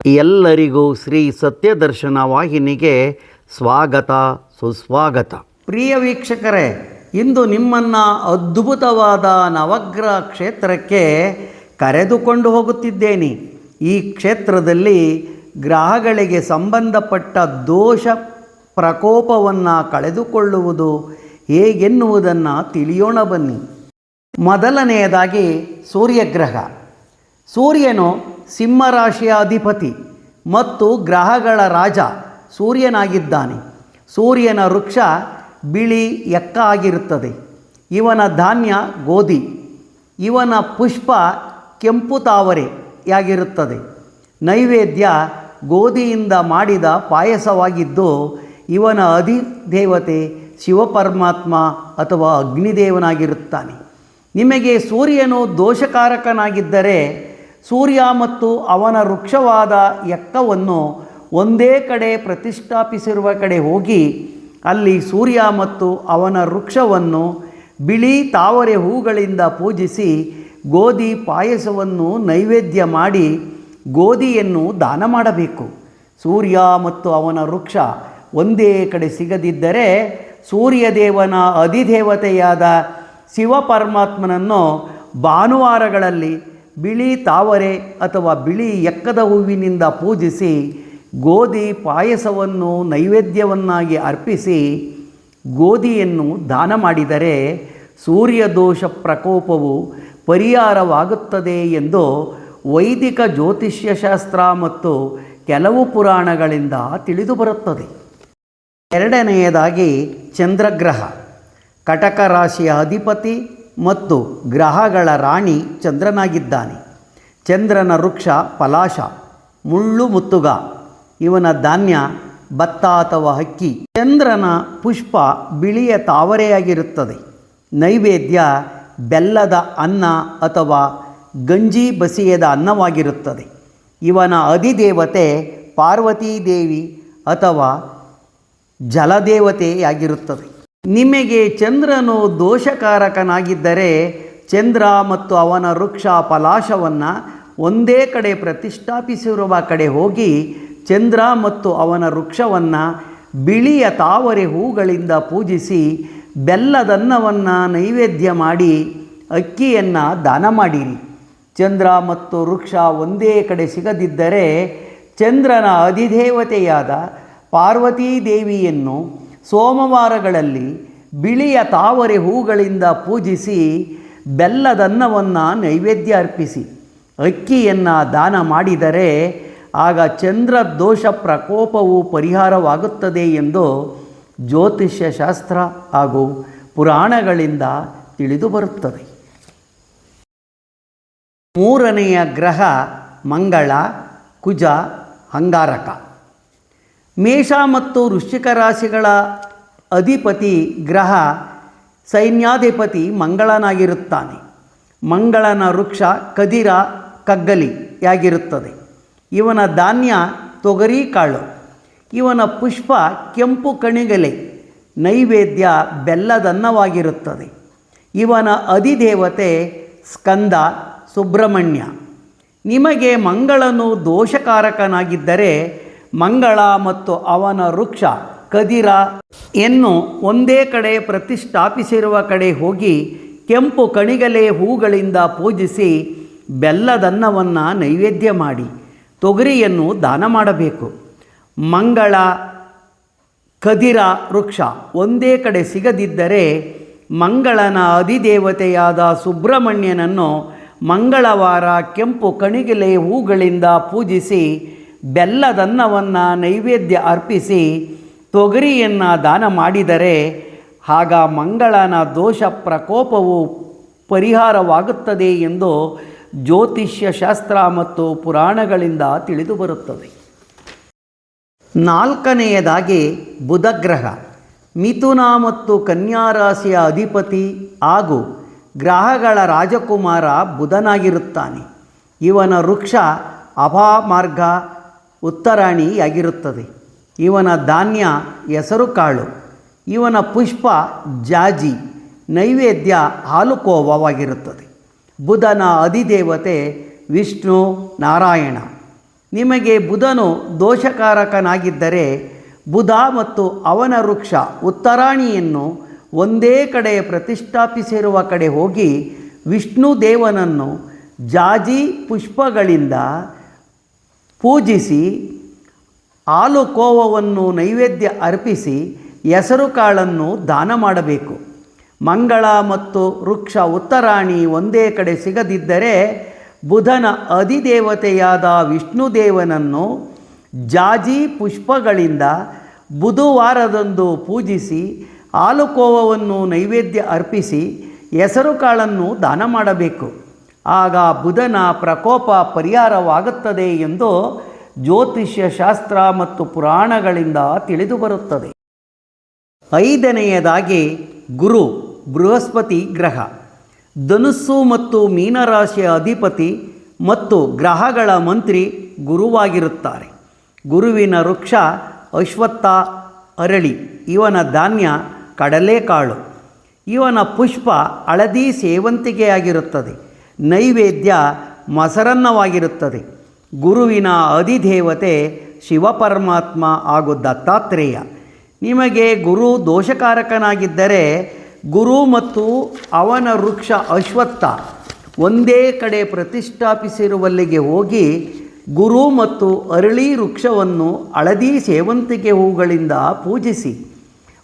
ಎಲ್ಲರಿಗೂ ಶ್ರೀ ಸತ್ಯದರ್ಶನ ವಾಹಿನಿಗೆ ಸ್ವಾಗತ ಸುಸ್ವಾಗತ. ಪ್ರಿಯ ವೀಕ್ಷಕರೇ, ಇಂದು ನಿಮ್ಮನ್ನು ಅದ್ಭುತವಾದ ನವಗ್ರಹ ಕ್ಷೇತ್ರಕ್ಕೆ ಕರೆದುಕೊಂಡು ಹೋಗುತ್ತಿದ್ದೇನೆ. ಈ ಕ್ಷೇತ್ರದಲ್ಲಿ ಗ್ರಹಗಳಿಗೆ ಸಂಬಂಧಪಟ್ಟ ದೋಷ ಪ್ರಕೋಪವನ್ನು ಕಳೆದುಕೊಳ್ಳುವುದು ಹೇಗೆನ್ನುವುದನ್ನು ತಿಳಿಯೋಣ ಬನ್ನಿ. ಮೊದಲನೆಯದಾಗಿ ಸೂರ್ಯಗ್ರಹ. ಸೂರ್ಯನು ಸಿಂಹರಾಶಿಯ ಅಧಿಪತಿ ಮತ್ತು ಗ್ರಹಗಳ ರಾಜ ಸೂರ್ಯನಾಗಿದ್ದಾನೆ. ಸೂರ್ಯನ ವೃಕ್ಷ ಬಿಳಿ ಎಕ್ಕ ಆಗಿರುತ್ತದೆ. ಇವನ ಧಾನ್ಯ ಗೋಧಿ. ಇವನ ಪುಷ್ಪ ಕೆಂಪು ತಾವರೆಯಾಗಿರುತ್ತದೆ. ನೈವೇದ್ಯ ಗೋಧಿಯಿಂದ ಮಾಡಿದ ಪಾಯಸವಾಗಿದ್ದು, ಇವನ ಅಧಿದೇವತೆ ಶಿವಪರಮಾತ್ಮ ಅಥವಾ ಅಗ್ನಿದೇವನಾಗಿರುತ್ತಾನೆ. ನಿಮಗೆ ಸೂರ್ಯನು ದೋಷಕಾರಕನಾಗಿದ್ದರೆ ಸೂರ್ಯ ಮತ್ತು ಅವನ ವೃಕ್ಷವಾದ ಎಕ್ಕವನ್ನು ಒಂದೇ ಕಡೆ ಪ್ರತಿಷ್ಠಾಪಿಸಿರುವ ಕಡೆ ಹೋಗಿ ಅಲ್ಲಿ ಸೂರ್ಯ ಮತ್ತು ಅವನ ವೃಕ್ಷವನ್ನು ಬಿಳಿ ತಾವರೆ ಹೂಗಳಿಂದ ಪೂಜಿಸಿ ಗೋಧಿ ಪಾಯಸವನ್ನು ನೈವೇದ್ಯ ಮಾಡಿ ಗೋಧಿಯನ್ನು ದಾನ ಮಾಡಬೇಕು. ಸೂರ್ಯ ಮತ್ತು ಅವನ ವೃಕ್ಷ ಒಂದೇ ಕಡೆ ಸಿಗದಿದ್ದರೆ ಸೂರ್ಯದೇವನ ಅಧಿದೇವತೆಯಾದ ಶಿವಪರಮಾತ್ಮನನ್ನು ಭಾನುವಾರಗಳಲ್ಲಿ ಬಿಳಿ ತಾವರೆ ಅಥವಾ ಬಿಳಿ ಎಕ್ಕದ ಹೂವಿನಿಂದ ಪೂಜಿಸಿ ಗೋಧಿ ಪಾಯಸವನ್ನು ನೈವೇದ್ಯವನ್ನಾಗಿ ಅರ್ಪಿಸಿ ಗೋಧಿಯನ್ನು ದಾನ ಮಾಡಿದರೆ ಸೂರ್ಯದೋಷ ಪ್ರಕೋಪವು ಪರಿಹಾರವಾಗುತ್ತದೆ ಎಂದು ವೈದಿಕ ಜ್ಯೋತಿಷ್ಯಶಾಸ್ತ್ರ ಮತ್ತು ಕೆಲವು ಪುರಾಣಗಳಿಂದ ತಿಳಿದುಬರುತ್ತದೆ. ಎರಡನೆಯದಾಗಿ ಚಂದ್ರಗ್ರಹ. ಕಟಕ ರಾಶಿಯ ಅಧಿಪತಿ ಮತ್ತು ಗ್ರಹಗಳ ರಾಣಿ ಚಂದ್ರನಾಗಿದ್ದಾನೆ. ಚಂದ್ರನ ವೃಕ್ಷ ಪಲಾಶ, ಮುಳ್ಳು ಮುತ್ತುಗ. ಇವನ ಧಾನ್ಯ ಭತ್ತ ಅಥವಾ ಅಕ್ಕಿ. ಚಂದ್ರನ ಪುಷ್ಪ ಬಿಳಿಯ ತಾವರೆಯಾಗಿರುತ್ತದೆ. ನೈವೇದ್ಯ ಬೆಲ್ಲದ ಅನ್ನ ಅಥವಾ ಗಂಜಿ ಬಸಿಯದ ಅನ್ನವಾಗಿರುತ್ತದೆ. ಇವನ ಅಧಿದೇವತೆ ಪಾರ್ವತೀ ದೇವಿ ಅಥವಾ ಜಲದೇವತೆಯಾಗಿರುತ್ತದೆ. ನಿಮಗೆ ಚಂದ್ರನು ದೋಷಕಾರಕನಾಗಿದ್ದರೆ ಚಂದ್ರ ಮತ್ತು ಅವನ ವೃಕ್ಷ ಪಲಾಶವನ್ನು ಒಂದೇ ಕಡೆ ಪ್ರತಿಷ್ಠಾಪಿಸಿರುವ ಕಡೆ ಹೋಗಿ ಚಂದ್ರ ಮತ್ತು ಅವನ ವೃಕ್ಷವನ್ನು ಬಿಳಿಯ ತಾವರೆ ಹೂಗಳಿಂದ ಪೂಜಿಸಿ ಬೆಲ್ಲದನ್ನವನ್ನು ನೈವೇದ್ಯ ಮಾಡಿ ಅಕ್ಕಿಯನ್ನು ದಾನ ಮಾಡಿರಿ. ಚಂದ್ರ ಮತ್ತು ವೃಕ್ಷ ಒಂದೇ ಕಡೆ ಸಿಗದಿದ್ದರೆ ಚಂದ್ರನ ಅಧಿದೇವತೆಯಾದ ಪಾರ್ವತೀ ದೇವಿಯನ್ನು ಸೋಮವಾರಗಳಲ್ಲಿ ಬಿಳಿಯ ತಾವರೆ ಹೂಗಳಿಂದ ಪೂಜಿಸಿ ಬೆಲ್ಲದನ್ನವನ್ನು ನೈವೇದ್ಯ ಅರ್ಪಿಸಿ ಅಕ್ಕಿಯನ್ನು ದಾನ ಮಾಡಿದರೆ ಆಗ ಚಂದ್ರ ದೋಷ ಪ್ರಕೋಪವು ಪರಿಹಾರವಾಗುತ್ತದೆ ಎಂದು ಜ್ಯೋತಿಷ್ಯಶಾಸ್ತ್ರ ಹಾಗೂ ಪುರಾಣಗಳಿಂದ ತಿಳಿದುಬರುತ್ತದೆ. ಮೂರನೆಯ ಗ್ರಹ ಮಂಗಳ, ಕುಜ, ಅಂಗಾರಕ. ಮೇಷ ಮತ್ತು ವೃಶ್ಚಿಕ ರಾಶಿಗಳ ಅಧಿಪತಿ ಗ್ರಹ ಸೈನ್ಯಾಧಿಪತಿ ಮಂಗಳನಾಗಿರುತ್ತಾನೆ. ಮಂಗಳನ ವೃಕ್ಷ ಕದಿರ ಕಗ್ಗಲಿಯಾಗಿರುತ್ತದೆ. ಇವನ ಧಾನ್ಯ ತೊಗರಿ ಕಾಳು. ಇವನ ಪುಷ್ಪ ಕೆಂಪು ಕಣಿಗಲೆ. ನೈವೇದ್ಯ ಬೆಲ್ಲದನ್ನವಾಗಿರುತ್ತದೆ. ಇವನ ಅಧಿದೇವತೆ ಸ್ಕಂದ ಸುಬ್ರಹ್ಮಣ್ಯ. ನಿಮಗೆ ಮಂಗಳನು ದೋಷಕಾರಕನಾಗಿದ್ದರೆ ಮಂಗಳ ಮತ್ತು ಅವನ ವೃಕ್ಷ ಕದಿರ ಎನ್ನು ಒಂದೇ ಕಡೆ ಪ್ರತಿಷ್ಠಾಪಿಸಿರುವ ಕಡೆ ಹೋಗಿ ಕೆಂಪು ಕಣಿಗಲೆ ಹೂಗಳಿಂದ ಪೂಜಿಸಿ ಬೆಲ್ಲದನ್ನವನ್ನು ನೈವೇದ್ಯ ಮಾಡಿ ತೊಗರಿಯನ್ನು ದಾನ ಮಾಡಬೇಕು. ಮಂಗಳ ಕದಿರ ವೃಕ್ಷ ಒಂದೇ ಕಡೆ ಸಿಗದಿದ್ದರೆ ಮಂಗಳನ ಅಧಿದೇವತೆಯಾದ ಸುಬ್ರಹ್ಮಣ್ಯನನ್ನು ಮಂಗಳವಾರ ಕೆಂಪು ಕಣಿಗಲೆ ಹೂಗಳಿಂದ ಪೂಜಿಸಿ ಬೆಲ್ಲದನ್ನವನ್ನು ನೈವೇದ್ಯ ಅರ್ಪಿಸಿ ತೊಗರಿಯನ್ನು ದಾನ ಮಾಡಿದರೆ ಆಗ ಮಂಗಳನ ದೋಷ ಪ್ರಕೋಪವು ಪರಿಹಾರವಾಗುತ್ತದೆ ಎಂದು ಜ್ಯೋತಿಷ್ಯಶಾಸ್ತ್ರ ಮತ್ತು ಪುರಾಣಗಳಿಂದ ತಿಳಿದುಬರುತ್ತದೆ. ನಾಲ್ಕನೆಯದಾಗಿ ಬುಧಗ್ರಹ. ಮಿಥುನ ಮತ್ತು ಕನ್ಯಾ ರಾಶಿಯ ಅಧಿಪತಿ ಹಾಗೂ ಗ್ರಹಗಳ ರಾಜಕುಮಾರ ಬುಧನಾಗಿರುತ್ತಾನೆ. ಇವನ ವೃಕ್ಷ ಅಭಾಮಾರ್ಗ ಉತ್ತರಾಣಿಯಾಗಿರುತ್ತದೆ. ಇವನ ಧಾನ್ಯ ಹೆಸರುಕಾಳು. ಇವನ ಪುಷ್ಪ ಜಾಜಿ. ನೈವೇದ್ಯ ಹಾಲುಕೋವವಾಗಿರುತ್ತದೆ. ಬುಧನ ಅಧಿದೇವತೆ ವಿಷ್ಣು ನಾರಾಯಣ. ನಿಮಗೆ ಬುಧನು ದೋಷಕಾರಕನಾಗಿದ್ದರೆ ಬುಧ ಮತ್ತು ಅವನ ವೃಕ್ಷ ಉತ್ತರಾಣಿಯನ್ನು ಒಂದೇ ಕಡೆ ಪ್ರತಿಷ್ಠಾಪಿಸಿರುವ ಕಡೆ ಹೋಗಿ ವಿಷ್ಣು ದೇವನನ್ನು ಜಾಜಿ ಪುಷ್ಪಗಳಿಂದ ಪೂಜಿಸಿ ಹಾಲು ಕೋವವನ್ನು ನೈವೇದ್ಯ ಅರ್ಪಿಸಿ ಹೆಸರು ಕಾಳನ್ನು ದಾನ ಮಾಡಬೇಕು. ಮಂಗಳ ಮತ್ತು ವೃಕ್ಷ ಉತ್ತರಾಣಿ ಒಂದೇ ಕಡೆ ಸಿಗದಿದ್ದರೆ ಬುಧನ ಅಧಿದೇವತೆಯಾದ ವಿಷ್ಣುದೇವನನ್ನು ಜಾಜಿ ಪುಷ್ಪಗಳಿಂದ ಬುಧವಾರದಂದು ಪೂಜಿಸಿ ಹಾಲು ಕೋವವನ್ನು ನೈವೇದ್ಯ ಅರ್ಪಿಸಿ ಹೆಸರು ಕಾಳನ್ನು ದಾನ ಮಾಡಬೇಕು. ಆಗ ಬುಧನ ಪ್ರಕೋಪ ಪರಿಹಾರವಾಗುತ್ತದೆ ಎಂದು ಜ್ಯೋತಿಷ್ಯ ಶಾಸ್ತ್ರ ಮತ್ತು ಪುರಾಣಗಳಿಂದ ತಿಳಿದುಬರುತ್ತದೆ. ಐದನೆಯದಾಗಿ ಗುರು ಬೃಹಸ್ಪತಿ ಗ್ರಹ ಧನುಸ್ಸು ಮತ್ತು ಮೀನರಾಶಿಯ ಅಧಿಪತಿ ಮತ್ತು ಗ್ರಹಗಳ ಮಂತ್ರಿ ಗುರುವಾಗಿರುತ್ತಾರೆ. ಗುರುವಿನ ವೃಕ್ಷ ಅಶ್ವತ್ಥ ಅರಳಿ, ಇವನ ಧಾನ್ಯ ಕಡಲೆಕಾಳು, ಇವನ ಪುಷ್ಪ ಹಳದಿ ಸೇವಂತಿಗೆಯಾಗಿರುತ್ತದೆ, ನೈವೇದ್ಯ ಮೊಸರನ್ನವಾಗಿರುತ್ತದೆ. ಗುರುವಿನ ಅಧಿದೇವತೆ ಶಿವಪರಮಾತ್ಮ ಹಾಗೂ ದತ್ತಾತ್ರೇಯ. ನಿಮಗೆ ಗುರು ದೋಷಕಾರಕನಾಗಿದ್ದರೆ ಗುರು ಮತ್ತು ಅವನ ವೃಕ್ಷ ಅಶ್ವತ್ಥ ಒಂದೇ ಕಡೆ ಪ್ರತಿಷ್ಠಾಪಿಸಿರುವಲ್ಲಿಗೆ ಹೋಗಿ ಗುರು ಮತ್ತು ಅರಳಿ ವೃಕ್ಷವನ್ನು ಹಳದಿ ಸೇವಂತಿಗೆ ಹೂಗಳಿಂದ ಪೂಜಿಸಿ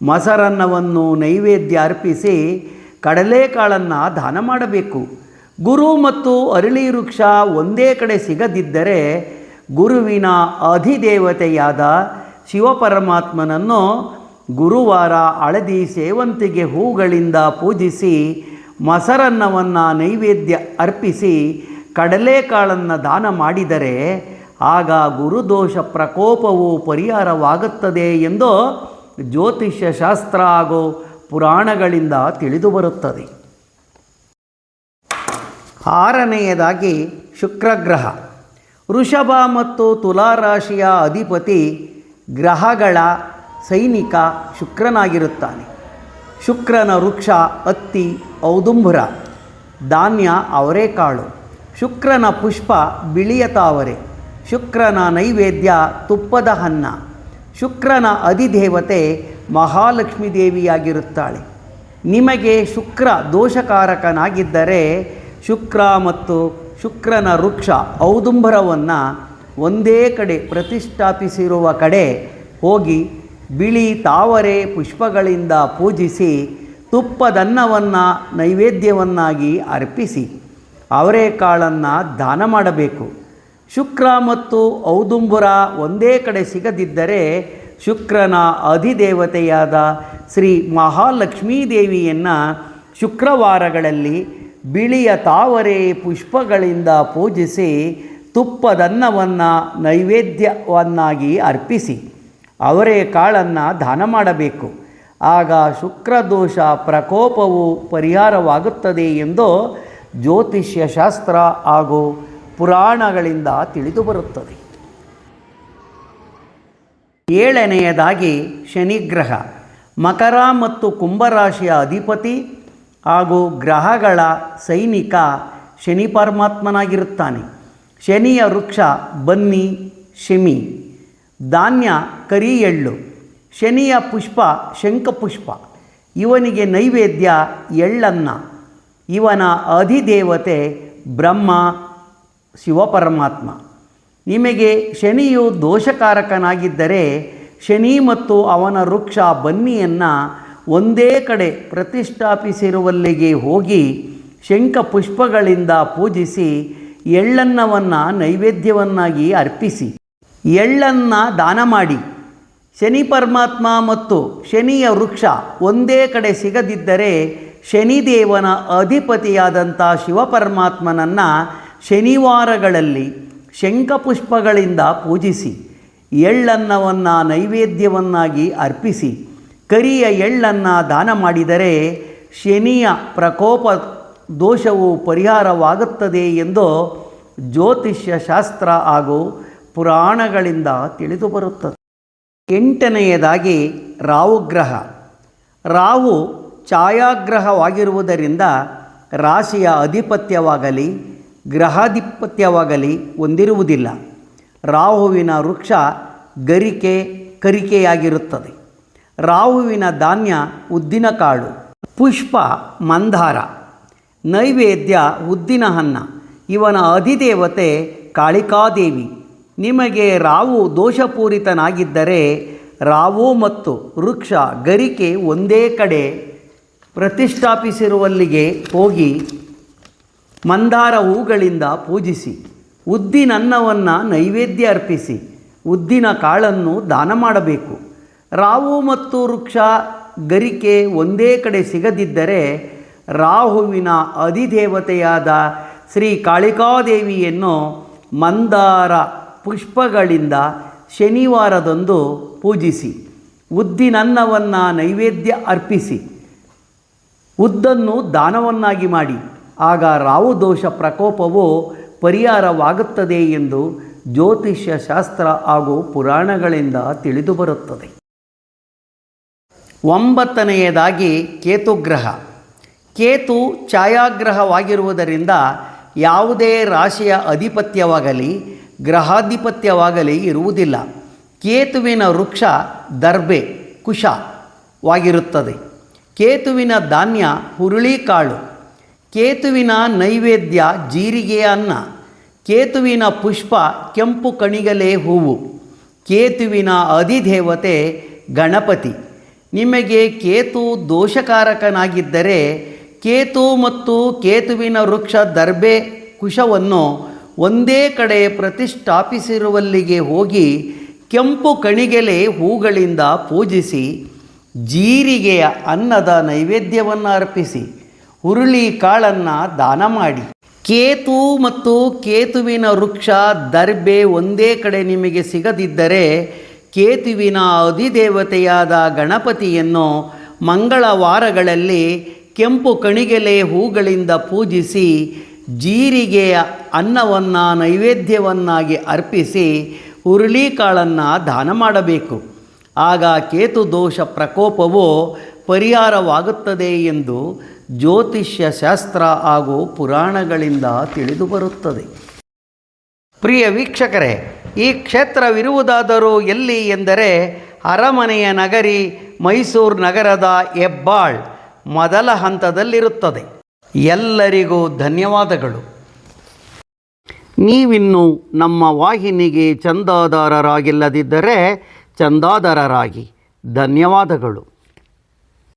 ಮೊಸರನ್ನವನ್ನು ನೈವೇದ್ಯ ಅರ್ಪಿಸಿ ಕಡಲೆಕಾಳನ್ನು ದಾನ ಮಾಡಬೇಕು. ಗುರು ಮತ್ತು ಅರಳಿ ವೃಕ್ಷ ಒಂದೇ ಕಡೆ ಸಿಗದಿದ್ದರೆ ಗುರುವಿನ ಅಧಿದೇವತೆಯಾದ ಶಿವಪರಮಾತ್ಮನನ್ನು ಗುರುವಾರ ಹಳದಿ ಸೇವಂತಿಗೆ ಹೂಗಳಿಂದ ಪೂಜಿಸಿ ಮೊಸರನ್ನವನ್ನು ನೈವೇದ್ಯ ಅರ್ಪಿಸಿ ಕಡಲೆಕಾಳನ್ನು ದಾನ ಮಾಡಿದರೆ ಆಗ ಗುರುದೋಷ ಪ್ರಕೋಪವು ಪರಿಹಾರವಾಗುತ್ತದೆ ಎಂದು ಜ್ಯೋತಿಷ್ಯ ಶಾಸ್ತ್ರ ಹಾಗೂ ಪುರಾಣಗಳಿಂದ ತಿಳಿದುಬರುತ್ತದೆ. ಆರನೆಯದಾಗಿ ಶುಕ್ರಗ್ರಹ ವೃಷಭ ಮತ್ತು ತುಲಾರಾಶಿಯ ಅಧಿಪತಿ ಗ್ರಹಗಳ ಸೈನಿಕ ಶುಕ್ರನಾಗಿರುತ್ತಾನೆ. ಶುಕ್ರನ ವೃಕ್ಷ ಹತ್ತಿ ಔದುಂಬರ, ಧಾನ್ಯ ಅವರೆಕಾಳು. ಶುಕ್ರನ ಪುಷ್ಪ ಬಿಳಿಯ ತಾವರೆ. ಶುಕ್ರನ ನೈವೇದ್ಯ ತುಪ್ಪದ ಅನ್ನ. ಶುಕ್ರನ ಅಧಿದೇವತೆ ಮಹಾಲಕ್ಷ್ಮೀ ದೇವಿಯಾಗಿರುತ್ತಾಳೆ. ನಿಮಗೆ ಶುಕ್ರ ದೋಷಕಾರಕನಾಗಿದ್ದರೆ ಶುಕ್ರ ಮತ್ತು ಶುಕ್ರನ ವೃಕ್ಷ ಔದುಂಬರವನ್ನು ಒಂದೇ ಕಡೆ ಪ್ರತಿಷ್ಠಾಪಿಸಿರುವ ಕಡೆ ಹೋಗಿ ಬಿಳಿ ತಾವರೆ ಪುಷ್ಪಗಳಿಂದ ಪೂಜಿಸಿ ತುಪ್ಪದನ್ನವನ್ನು ನೈವೇದ್ಯವನ್ನಾಗಿ ಅರ್ಪಿಸಿ ಅವರೆಕಾಳನ್ನು ದಾನ ಮಾಡಬೇಕು. ಶುಕ್ರ ಮತ್ತು ಔದುಂಬರ ಒಂದೇ ಕಡೆ ಸಿಗದಿದ್ದರೆ ಶುಕ್ರನ ಅಧಿದೇವತೆಯಾದ ಶ್ರೀ ಮಹಾಲಕ್ಷ್ಮೀ ದೇವಿಯನ್ನು ಶುಕ್ರವಾರಗಳಲ್ಲಿ ಬಿಳಿಯ ತಾವರೆ ಪುಷ್ಪಗಳಿಂದ ಪೂಜಿಸಿ ತುಪ್ಪದನ್ನವನ್ನು ನೈವೇದ್ಯವನ್ನಾಗಿ ಅರ್ಪಿಸಿ ಅವರೆಕಾಳನ್ನು ದಾನ ಮಾಡಬೇಕು. ಆಗ ಶುಕ್ರದೋಷ ಪ್ರಕೋಪವು ಪರಿಹಾರವಾಗುತ್ತದೆ ಎಂದು ಜ್ಯೋತಿಷ್ಯ ಶಾಸ್ತ್ರ ಹಾಗೂ ಪುರಾಣಗಳಿಂದ ತಿಳಿದುಬರುತ್ತದೆ. ಏಳನೆಯದಾಗಿ ಶನಿಗ್ರಹ ಮಕರ ಮತ್ತು ಕುಂಭರಾಶಿಯ ಅಧಿಪತಿ ಹಾಗೂ ಗ್ರಹಗಳ ಸೈನಿಕ ಶನಿ ಪರಮಾತ್ಮನಾಗಿರುತ್ತಾನೆ. ಶನಿಯ ವೃಕ್ಷ ಬನ್ನಿ ಶಮಿ, ಧಾನ್ಯ ಕರಿ ಎಳ್ಳು. ಶನಿಯ ಪುಷ್ಪ ಶಂಖಪುಷ್ಪ, ಇವನಿಗೆ ನೈವೇದ್ಯ ಎಳ್ಳನ್ನ. ಇವನ ಅಧಿದೇವತೆ ಬ್ರಹ್ಮ ಶಿವಪರಮಾತ್ಮ. ನಿಮಗೆ ಶನಿಯು ದೋಷಕಾರಕನಾಗಿದ್ದರೆ ಶನಿ ಮತ್ತು ಅವನ ವೃಕ್ಷ ಬನ್ನಿಯನ್ನು ಒಂದೇ ಕಡೆ ಪ್ರತಿಷ್ಠಾಪಿಸಿರುವಲ್ಲಿಗೆ ಹೋಗಿ ಶಂಖ ಪುಷ್ಪಗಳಿಂದ ಪೂಜಿಸಿ ಎಳ್ಳನ್ನವನ್ನು ನೈವೇದ್ಯವನ್ನಾಗಿ ಅರ್ಪಿಸಿ ಎಳ್ಳನ್ನು ದಾನ ಮಾಡಿ. ಶನಿ ಪರಮಾತ್ಮ ಮತ್ತು ಶನಿಯ ವೃಕ್ಷ ಒಂದೇ ಕಡೆ ಸಿಗದಿದ್ದರೆ ಶನಿದೇವನ ಅಧಿಪತಿಯಾದಂಥ ಶಿವಪರಮಾತ್ಮನನ್ನು ಶನಿವಾರಗಳಲ್ಲಿ ಶಂಖಪುಷ್ಪಗಳಿಂದ ಪೂಜಿಸಿ ಎಳ್ಳನ್ನವನ್ನು ನೈವೇದ್ಯವನ್ನಾಗಿ ಅರ್ಪಿಸಿ ಕರಿಯ ಎಳ್ಳನ್ನು ದಾನ ಮಾಡಿದರೆ ಶನಿಯ ಪ್ರಕೋಪ ದೋಷವು ಪರಿಹಾರವಾಗುತ್ತದೆ ಎಂದು ಜ್ಯೋತಿಷ್ಯ ಶಾಸ್ತ್ರ ಹಾಗೂ ಪುರಾಣಗಳಿಂದ ತಿಳಿದುಬರುತ್ತದೆ. ಎಂಟನೆಯದಾಗಿ ರಾಹುಗ್ರಹ. ರಾಹು ಛಾಯಾಗ್ರಹವಾಗಿರುವುದರಿಂದ ರಾಶಿಯ ಅಧಿಪತ್ಯವಾಗಲಿ ಗ್ರಹಾಧಿಪತ್ಯವಾಗಲಿ ಹೊಂದಿರುವುದಿಲ್ಲ. ರಾಹುವಿನ ವೃಕ್ಷ ಗರಿಕೆ ಕರಿಕೆಯಾಗಿರುತ್ತದೆ. ರಾಹುವಿನ ಧಾನ್ಯ ಉದ್ದಿನಕಾಳು, ಪುಷ್ಪ ಮಂದಾರ, ನೈವೇದ್ಯ ಉದ್ದಿನ ಅನ್ನ. ಇವನ ಅಧಿದೇವತೆ ಕಾಳಿಕಾದೇವಿ. ನಿಮಗೆ ರಾಹು ದೋಷಪೂರಿತನಾಗಿದ್ದರೆ ರಾಹು ಮತ್ತು ವೃಕ್ಷ ಗರಿಕೆ ಒಂದೇ ಕಡೆ ಪ್ರತಿಷ್ಠಾಪಿಸಿರುವಲ್ಲಿಗೆ ಹೋಗಿ ಮಂದಾರ ಹೂಗಳಿಂದ ಪೂಜಿಸಿ, ಉದ್ದಿನನ್ನವನ್ನು ನೈವೇದ್ಯ ಅರ್ಪಿಸಿ, ಉದ್ದಿನ ಕಾಳನ್ನು ದಾನ ಮಾಡಬೇಕು. ರಾಹು ಮತ್ತು ವೃಕ್ಷ ಗರಿಕೆ ಒಂದೇ ಕಡೆ ಸಿಗದಿದ್ದರೆ ರಾಹುವಿನ ಅಧಿದೇವತೆಯಾದ ಶ್ರೀ ಕಾಳಿಕಾದೇವಿಯನ್ನು ಮಂದಾರ ಪುಷ್ಪಗಳಿಂದ ಶನಿವಾರದಂದು ಪೂಜಿಸಿ, ಉದ್ದಿನನ್ನವನ್ನು ನೈವೇದ್ಯ ಅರ್ಪಿಸಿ, ಉದ್ದನ್ನು ದಾನವನ್ನಾಗಿ ಮಾಡಿ. ಆಗ ರಾಹು ದೋಷ ಪ್ರಕೋಪವು ಪರಿಹಾರವಾಗುತ್ತದೆ ಎಂದು ಜ್ಯೋತಿಷ್ಯ ಶಾಸ್ತ್ರ ಹಾಗೂ ಪುರಾಣಗಳಿಂದ ತಿಳಿದುಬರುತ್ತದೆ. 9ನೆಯದಾಗಿ ಕೇತುಗ್ರಹ. ಕೇತು ಛಾಯಾಗ್ರಹವಾಗಿರುವುದರಿಂದ ಯಾವುದೇ ರಾಶಿಯ ಅಧಿಪತ್ಯವಾಗಲಿ ಗ್ರಹಾಧಿಪತ್ಯವಾಗಲಿ ಇರುವುದಿಲ್ಲ. ಕೇತುವಿನ ವೃಕ್ಷ ದರ್ಬೆ ಕುಶವಾಗಿರುತ್ತದೆ. ಕೇತುವಿನ ಧಾನ್ಯ ಹುರುಳಿಕಾಳು. ಕೇತುವಿನ ನೈವೇದ್ಯ ಜೀರಿಗೆಯ ಅನ್ನ. ಕೇತುವಿನ ಪುಷ್ಪ ಕೆಂಪು ಕಣಿಗಲೆ ಹೂವು. ಕೇತುವಿನ ಅಧಿದೇವತೆ ಗಣಪತಿ. ನಿಮಗೆ ಕೇತು ದೋಷಕಾರಕನಾಗಿದ್ದರೆ ಕೇತು ಮತ್ತು ಕೇತುವಿನ ವೃಕ್ಷ ದರ್ಬೆ ಕುಶವನ್ನು ಒಂದೇ ಕಡೆ ಪ್ರತಿಷ್ಠಾಪಿಸಿರುವಲ್ಲಿಗೆ ಹೋಗಿ ಕೆಂಪು ಕಣಿಗೆಲೆ ಹೂಗಳಿಂದ ಪೂಜಿಸಿ, ಜೀರಿಗೆಯ ಅನ್ನದ ನೈವೇದ್ಯವನ್ನು ಅರ್ಪಿಸಿ, ಹುರುಳಿ ಕಾಳನ್ನು ದಾನ ಮಾಡಿ. ಕೇತು ಮತ್ತು ಕೇತುವಿನ ವೃಕ್ಷ ದರ್ಬೆ ಒಂದೇ ಕಡೆ ನಿಮಗೆ ಸಿಗದಿದ್ದರೆ ಕೇತುವಿನ ಅಧಿದೇವತೆಯಾದ ಗಣಪತಿಯನ್ನು ಮಂಗಳವಾರಗಳಲ್ಲಿ ಕೆಂಪು ಕಣಿಗೆಲೆ ಹೂಗಳಿಂದ ಪೂಜಿಸಿ, ಜೀರಿಗೆಯ ಅನ್ನವನ್ನು ನೈವೇದ್ಯವನ್ನಾಗಿ ಅರ್ಪಿಸಿ, ಹುರುಳಿಕಾಳನ್ನು ದಾನ ಮಾಡಬೇಕು. ಆಗ ಕೇತು ದೋಷ ಪ್ರಕೋಪವು ಪರಿಹಾರವಾಗುತ್ತದೆ ಎಂದು ಜ್ಯೋತಿಷ್ಯ ಶಾಸ್ತ್ರ ಹಾಗೂ ಪುರಾಣಗಳಿಂದ ತಿಳಿದುಬರುತ್ತದೆ. ಪ್ರಿಯ ವೀಕ್ಷಕರೇ, ಈ ಕ್ಷೇತ್ರವಿರುವುದಾದರೂ ಎಲ್ಲಿ ಎಂದರೆ ಅರಮನೆಯ ನಗರಿ ಮೈಸೂರು ನಗರದ ಹೆಬ್ಬಾಳ್ ಮೊದಲ ಹಂತದಲ್ಲಿರುತ್ತದೆ. ಎಲ್ಲರಿಗೂ ಧನ್ಯವಾದಗಳು. ನೀವಿನ್ನು ನಮ್ಮ ವಾಹಿನಿಗೆ ಚಂದಾದಾರರಾಗಿಲ್ಲದಿದ್ದರೆ ಚಂದಾದಾರರಾಗಿ. ಧನ್ಯವಾದಗಳು.